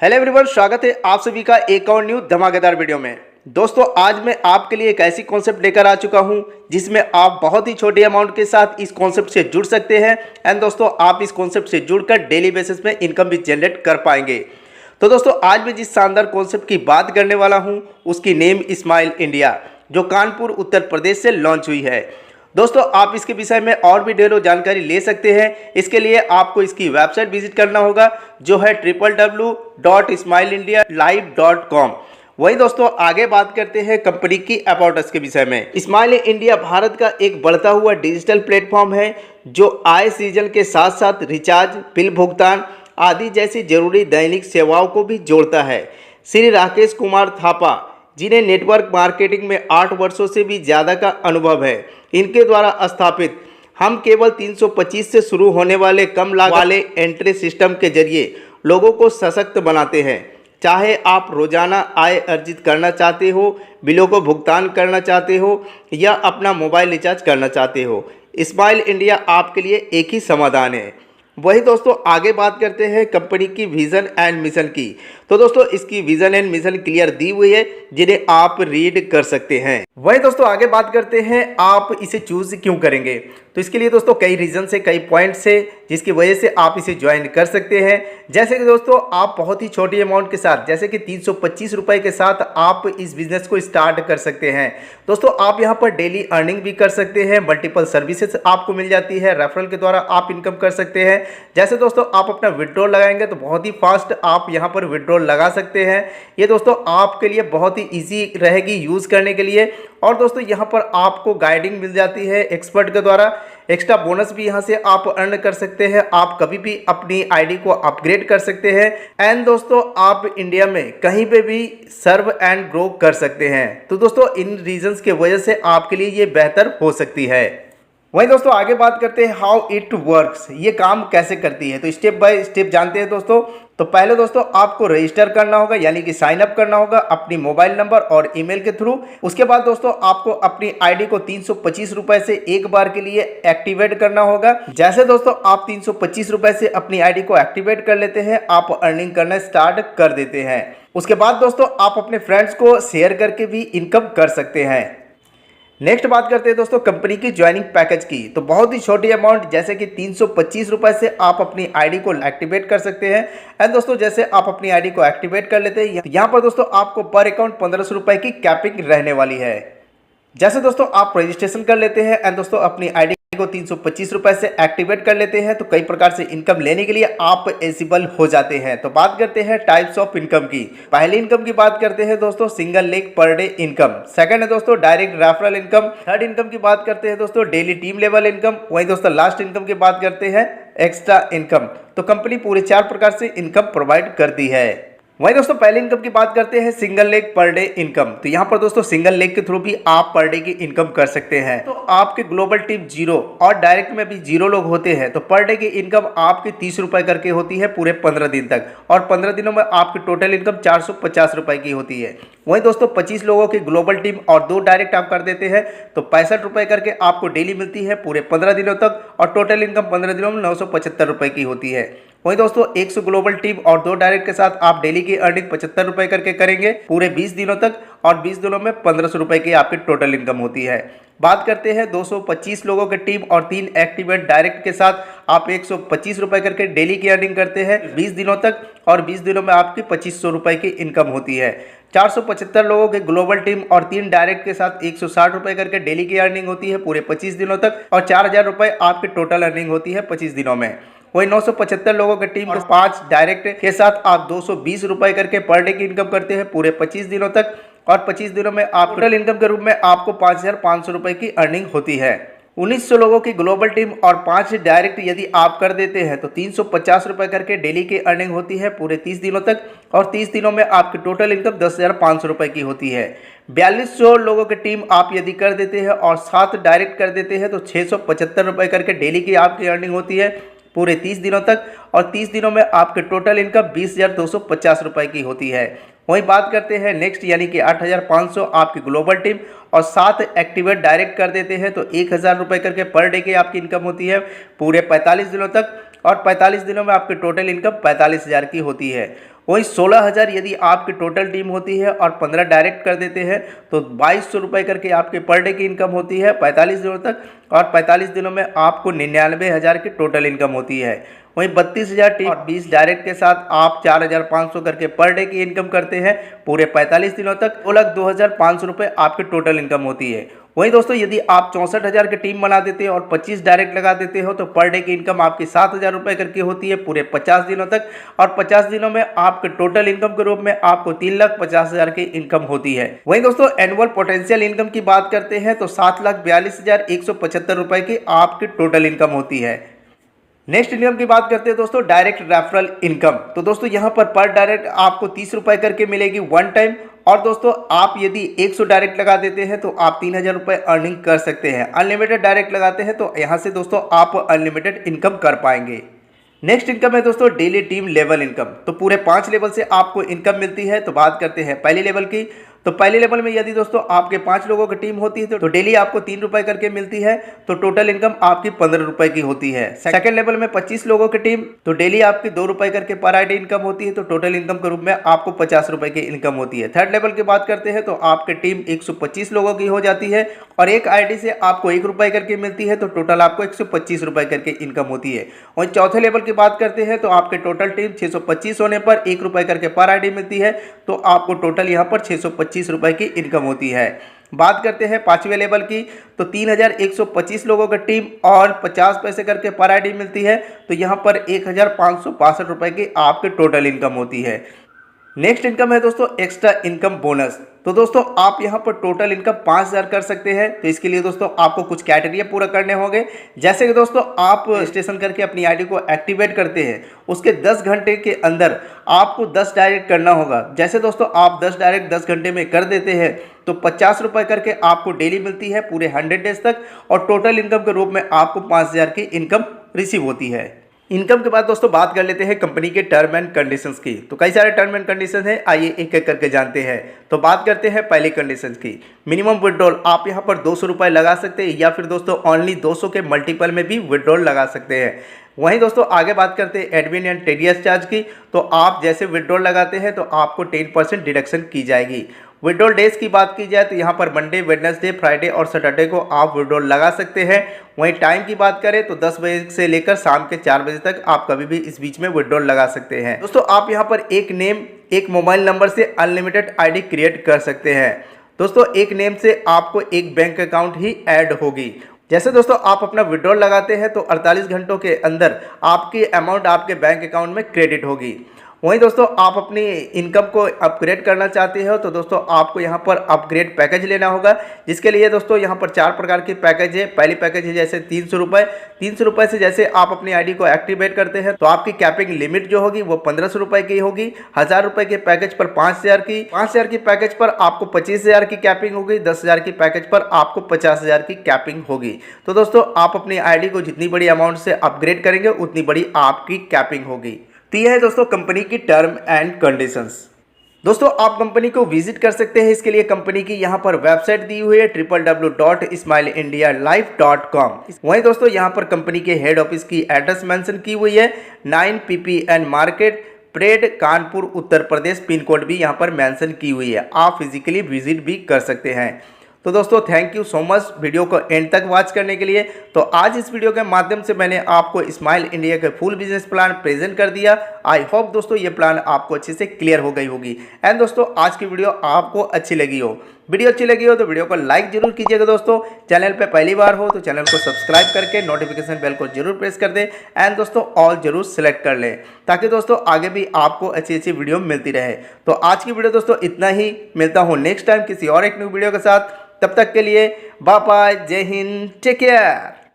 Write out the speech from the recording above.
Hello everyone, स्वागत है आप सभी का एक और न्यू धमाकेदार वीडियो में। दोस्तों, आज मैं आपके लिए एक ऐसी कॉन्सेप्ट लेकर आ चुका हूं जिसमें आप बहुत ही छोटे अमाउंट के साथ इस कॉन्सेप्ट से जुड़ सकते हैं। एंड दोस्तों, आप इस कॉन्सेप्ट से जुड़कर डेली बेसिस में इनकम भी जनरेट कर पाएंगे। तो दोस्तों, आज मैं जिस शानदार कॉन्सेप्ट की बात करने वाला हूँ उसकी नेम स्माइल इंडिया, जो कानपुर उत्तर प्रदेश से लॉन्च हुई है। दोस्तों, आप इसके विषय में और भी ढेरों जानकारी ले सकते हैं। इसके लिए आपको इसकी वेबसाइट विजिट करना होगा, जो है www.smileindialive.com। वही दोस्तों, आगे बात करते हैं कंपनी की अबाउट अस के विषय में। स्माइल इंडिया भारत का एक बढ़ता हुआ डिजिटल प्लेटफॉर्म है जो आय सीजन के साथ साथ रिचार्ज, बिल भुगतान आदि जैसी जरूरी दैनिक सेवाओं को भी जोड़ता है। श्री राकेश कुमार थापा, जिन्हें नेटवर्क मार्केटिंग में 8 वर्षों से भी ज़्यादा का अनुभव है, इनके द्वारा स्थापित हम केवल 325 से शुरू होने वाले कम लागत वाले एंट्री सिस्टम के जरिए लोगों को सशक्त बनाते हैं। चाहे आप रोजाना आय अर्जित करना चाहते हो, बिलों को भुगतान करना चाहते हो या अपना मोबाइल रिचार्ज करना चाहते हो, स्माइल इंडिया आपके लिए एक ही समाधान है। वही दोस्तों, आगे बात करते हैं कंपनी की विजन एंड मिशन की। तो दोस्तों, इसकी vision and mission clear the हुई है, जिन्हें आप रीड कर सकते हैं। वही दोस्तों, आगे बात करते हैं आप इसे चूज क्यों करेंगे। तो इसके लिए दोस्तों कई रीजन से, कई पॉइंट्स से, जिसकी वजह से आप इसे ज्वाइन कर सकते हैं। जैसे कि दोस्तों, आप बहुत ही छोटी अमाउंट के साथ, जैसे कि 325 रुपए के साथ आप इस बिजनेस को स्टार्ट कर सकते हैं। दोस्तों, आप यहाँ पर डेली अर्निंग भी कर सकते हैं, मल्टीपल सर्विसेज आपको मिल जाती है, रेफरल के द्वारा आप इनकम कर सकते हैं। जैसे दोस्तों, आप अपना विड्रॉल लगाएंगे तो बहुत ही फास्ट आप यहाँ पर विड्रॉल लगा सकते हैं। ये दोस्तों आपके लिए बहुत ही ईजी रहेगी यूज़ करने के लिए। और दोस्तों, यहाँ पर आपको गाइडिंग मिल जाती है एक्सपर्ट के द्वारा। एक्स्ट्रा बोनस भी यहाँ से आप अर्न कर सकते हैं। आप कभी भी अपनी आईडी को अपग्रेड कर सकते हैं। एंड दोस्तों, आप इंडिया में कहीं पे भी सर्व एंड ग्रो कर सकते हैं। तो दोस्तों, इन रीजंस के वजह से आपके लिए ये बेहतर हो सकती है। वहीं दोस्तों, आगे बात करते हैं हाउ इट वर्क्स, ये काम कैसे करती है। तो स्टेप बाय स्टेप जानते हैं दोस्तों। तो पहले दोस्तों, आपको रजिस्टर करना होगा, यानी कि साइन अप करना होगा अपनी मोबाइल नंबर और ईमेल के थ्रू। उसके बाद दोस्तों, आपको अपनी आईडी को 325 रुपए से एक बार के लिए एक्टिवेट करना होगा। जैसे दोस्तों आप 325 रुपए से अपनी आईडी को एक्टिवेट कर लेते हैं, आप अर्निंग करना स्टार्ट कर देते हैं। उसके बाद दोस्तों, आप अपने फ्रेंड्स को शेयर करके भी इनकम कर सकते हैं। नेक्स्ट बात करते हैं दोस्तों कंपनी की ज्वाइनिंग पैकेज की। तो बहुत ही छोटी अमाउंट, जैसे कि 325 रुपए से आप अपनी आईडी को एक्टिवेट कर सकते हैं। एंड दोस्तों, जैसे आप अपनी आईडी को एक्टिवेट कर लेते हैं, यहाँ पर दोस्तों आपको पर अकाउंट 1500 रुपए की कैपिंग रहने वाली है। जैसे दोस्तों आप रजिस्ट्रेशन कर लेते हैं एंड दोस्तों अपनी आईडी को 325 रुपए से एक्टिवेट कर लेते हैं, तो कई प्रकार से इनकम लेने के लिए आप एलिजिबल हो जाते हैं। तो बात करते हैं टाइप्स ऑफ इनकम की। पहली इनकम की बात करते हैं दोस्तों single leg per day income. Second है दोस्तों direct referral income. Third income की बात करते हैं दोस्तों डेली टीम लेवल इनकम। वहीं दोस्तों लास्ट इनकम की बात करते हैं एक्स्ट्रा इनकम। तो कंपनी पूरे 4 प्रकार से इनकम प्रोवाइड करती है। वहीं दोस्तों पहले इनकम की बात करते हैं single leg per day income. तो यहाँ पर दोस्तों सिंगल लेग के थ्रू भी आप पर डे की इनकम कर सकते हैं। तो आपके ग्लोबल टीम 0 और डायरेक्ट में भी 0 लोग होते हैं, तो पर डे की इनकम आपकी 30 रुपए करके होती है पूरे 15 दिन तक। और 15 दिनों में आपकी टोटल इनकम 450 रुपए की होती है। वहीं दोस्तों 25 लोगों की ग्लोबल टीम और 2 डायरेक्ट आप कर देते हैं, तो 65 रुपए करके आपको डेली मिलती है पूरे 15 दिनों तक। और टोटल इनकम 15 दिनों में 975 रुपए की होती है। वहीं दोस्तों 100 ग्लोबल टीम और 2 डायरेक्ट के साथ आप डेली की अर्निंग 75 रुपए करके करेंगे पूरे 20 दिनों तक। और 20 दिनों में 1500 रुपए की आपकी टोटल इनकम होती है। बात करते हैं 225 लोगों की टीम और 3 एक्टिवेट डायरेक्ट के साथ आप 125 रुपए करके डेली की अर्निंग करते हैं 20 दिनों तक। और 20 दिनों में आपकी 2500 रुपए की इनकम होती है। 475 लोगों के ग्लोबल टीम और 3 डायरेक्ट के साथ 160 रुपए करके डेली की अर्निंग होती है पूरे 25 दिनों तक। और 4000 रुपए आपकी टोटल अर्निंग होती है 25 दिनों में। वही 975 लोगों की टीम और 5 डायरेक्ट के साथ आप 220 रुपए करके पर डे की इनकम करते हैं पूरे 25 दिनों तक। और 25 दिनों में आप टोटल इनकम के रूप में आपको 5500 रुपए की अर्निंग होती है। 1900 लोगों की ग्लोबल टीम और 5 डायरेक्ट यदि आप कर देते हैं, तो 350 रुपए करके डेली की अर्निंग होती है पूरे 30 दिनों तक। और 30 दिनों में आपकी टोटल इनकम 10,500 रुपए की होती है। 4200 लोगों की टीम आप यदि कर देते हैं और 7 डायरेक्ट कर देते हैं, तो 675 रुपए करके डेली की आपकी अर्निंग होती है पूरे 30 दिनों तक। और 30 दिनों में आपके टोटल इनकम 20,250 रुपए की होती है। वहीं बात करते हैं नेक्स्ट, यानी कि 8,500 आपकी ग्लोबल टीम और 7 एक्टिवेट डायरेक्ट कर देते हैं, तो 1,000 रुपए करके पर डे की आपकी इनकम होती है पूरे 45 दिनों तक। और 45 दिनों में आपकी टोटल इनकम 45,000 की होती है। वहीं 16,000 यदि आपकी टोटल टीम होती है और 15 डायरेक्ट कर देते हैं तो 2200 रुपये करके आपके पर डे की इनकम होती है 45 दिनों तक, और 45 दिनों में आपको 99,000 की टोटल इनकम होती है। वहीं 32,000 टीम और 20 डायरेक्ट के साथ आप 4,500 करके पर डे की इनकम करते हैं पूरे 45 दिनों तक, 2,02,500 रुपये आपकी टोटल इनकम होती है। वहीं दोस्तों यदि आप 64,000 की टीम बना देते हो और 25 डायरेक्ट लगा देते हो तो पर डे की इनकम आपकी 7,000 रुपये करके होती है पूरे 50 दिनों तक, और 50 दिनों में आपके टोटल इनकम के रूप में आपको 3,50,000 की इनकम होती है। वहीं दोस्तों एनुअल पोटेंशियल इनकम की बात करते हैं तो 7,42,175 रुपये की आपकी टोटल इनकम होती है। नेक्स्ट इनकम की बात करते हैं दोस्तों डायरेक्ट रेफरल इनकम। तो दोस्तों यहाँ पर डायरेक्ट आपको 30 रुपये करके मिलेगी वन टाइम, और दोस्तों आप यदि 100 डायरेक्ट लगा देते हैं तो आप 3,000 रुपये अर्निंग कर सकते हैं। अनलिमिटेड डायरेक्ट लगाते हैं तो यहाँ से दोस्तों आप अनलिमिटेड इनकम कर पाएंगे। नेक्स्ट इनकम है दोस्तों डेली टीम लेवल इनकम। तो पूरे 5 लेवल से आपको इनकम मिलती है। तो बात करते हैं पहले लेवल की। तो पहले लेवल में यदि दोस्तों आपके 5 लोगों की टीम होती है तो डेली आपको 3 रुपये करके मिलती है, तो टोटल इनकम आपकी 15 रुपये की होती है। सेकंड लेवल में 25 लोगों की टीम, तो डेली आपकी 2 रुपये करके पर आईडी इनकम होती है, तो टोटल इनकम के रूप में आपको 50 रुपये की इनकम होती है। थर्ड लेवल की बात करते हैं तो आपकी टीम 125 लोगों की हो जाती है और एक आईडी से आपको 1 रुपये करके मिलती है, तो टोटल आपको 125 रुपये करके इनकम होती है। और चौथे लेवल की बात करते हैं तो आपके टोटल टीम 625 होने पर 1 रुपये करके पर आईडी मिलती है, तो आपको टोटल यहाँ पर 625 रुपये की इनकम होती है। बात करते हैं पांचवें लेवल की। तो 3,125 लोगों की टीम और 50 पैसे करके पर आईडी मिलती है, तो यहाँ पर 1,562 रुपये की आपकी टोटल इनकम होती है। नेक्स्ट इनकम है दोस्तों एक्स्ट्रा इनकम बोनस। तो दोस्तों आप यहाँ पर टोटल इनकम 5,000 कर सकते हैं। तो इसके लिए दोस्तों आपको कुछ क्राइटेरिया पूरा करने होंगे, जैसे कि दोस्तों आप रजिस्ट्रेशन करके अपनी आईडी को एक्टिवेट करते हैं, उसके 10 घंटे के अंदर आपको 10 डायरेक्ट करना होगा। जैसे दोस्तों आप 10 डायरेक्ट 10 घंटे में कर देते हैं तो 50 रुपये करके आपको डेली मिलती है पूरे 100 डेज तक, और टोटल इनकम के रूप में आपको 5,000 की इनकम रिसीव होती है। इनकम के बाद दोस्तों बात कर लेते हैं कंपनी के टर्म एंड कंडीशंस की। तो कई सारे टर्म एंड कंडीशंस हैं, आइए एक एक करके जानते हैं। तो बात करते हैं पहली कंडीशंस की। मिनिमम विड्रॉल आप यहां पर 200 रुपये लगा सकते हैं, या फिर दोस्तों ओनली 200 के मल्टीपल में भी विड्रॉल लगा सकते हैं। वहीं दोस्तों आगे बात करते हैं एडमिन एंड टीडीएस चार्ज की। तो आप जैसे विड्रॉल लगाते हैं तो आपको 10% डिडक्शन की जाएगी। विड्रॉल डेज की बात की जाए तो यहाँ पर मंडे, वेडनेसडे, फ्राइडे और सैटरडे को आप विड्रॉल लगा सकते हैं। वहीं टाइम की बात करें तो 10 बजे से लेकर शाम के 4 बजे तक आप कभी भी इस बीच में विड्रॉल लगा सकते हैं। दोस्तों आप यहाँ पर एक नेम, एक मोबाइल नंबर से अनलिमिटेड आईडी क्रिएट कर सकते हैं। दोस्तों एक नेम से आपको एक बैंक अकाउंट ही ऐड होगी। जैसे दोस्तों आप अपना विड्रॉल लगाते हैं तो 48 घंटों के अंदर आपकी अमाउंट आपके बैंक अकाउंट में क्रेडिट होगी। वहीं दोस्तों आप अपनी इनकम को अपग्रेड करना चाहते हो तो दोस्तों आपको यहाँ पर अपग्रेड पैकेज लेना होगा, जिसके लिए दोस्तों यहाँ पर 4 प्रकार के पैकेज है। पहली पैकेज है जैसे 300 रुपये। 300 रुपये से जैसे आप अपनी आईडी को एक्टिवेट करते हैं तो आपकी कैपिंग लिमिट जो होगी वो 1,500 रुपये की होगी। 1,000 रुपये के पैकेज पर 5,000 की, 5,000 की पैकेज पर आपको 25,000 की कैपिंग होगी, 10,000 की पैकेज पर आपको 50,000 की कैपिंग होगी। तो दोस्तों आप अपनी आईडी को जितनी बड़ी अमाउंट से अपग्रेड करेंगे उतनी बड़ी आपकी कैपिंग होगी। तो यह है दोस्तों कंपनी की टर्म एंड कंडीशंस। दोस्तों आप कंपनी को विजिट कर सकते हैं। इसके लिए कंपनी की यहाँ पर वेबसाइट दी हुई है www.smileiindialife.com। वहीं दोस्तों यहाँ पर कंपनी के हेड ऑफिस की एड्रेस मेंशन की हुई है 9 PPN market, parade, Kanpur, Uttar Pradesh. Pin code भी यहाँ पर मेंशन की हुई है, आप फिजिकली विजिट भी कर सकते हैं। तो दोस्तों thank you so much video को एंड तक वॉच करने के लिए। तो आज इस वीडियो के माध्यम से मैंने आपको स्माइल इंडिया के फुल बिजनेस प्लान प्रेजेंट कर दिया। आई होप दोस्तों ये प्लान आपको अच्छे से क्लियर हो गई होगी। एंड दोस्तों आज की वीडियो आपको अच्छी लगी हो, वीडियो अच्छी लगी हो तो वीडियो को लाइक जरूर कीजिएगा। दोस्तों चैनल पे पहली बार हो तो चैनल को सब्सक्राइब करके नोटिफिकेशन बेल को जरूर प्रेस कर दें, एंड दोस्तों ऑल जरूर सेलेक्ट कर लें, ताकि दोस्तों आगे भी आपको अच्छी अच्छी वीडियो मिलती रहे। तो आज की वीडियो दोस्तों इतना ही, मिलता हूँ नेक्स्ट टाइम किसी और एक न्यू वीडियो के साथ। तब तक के लिए बाय बाय, जय हिंद, टेक केयर।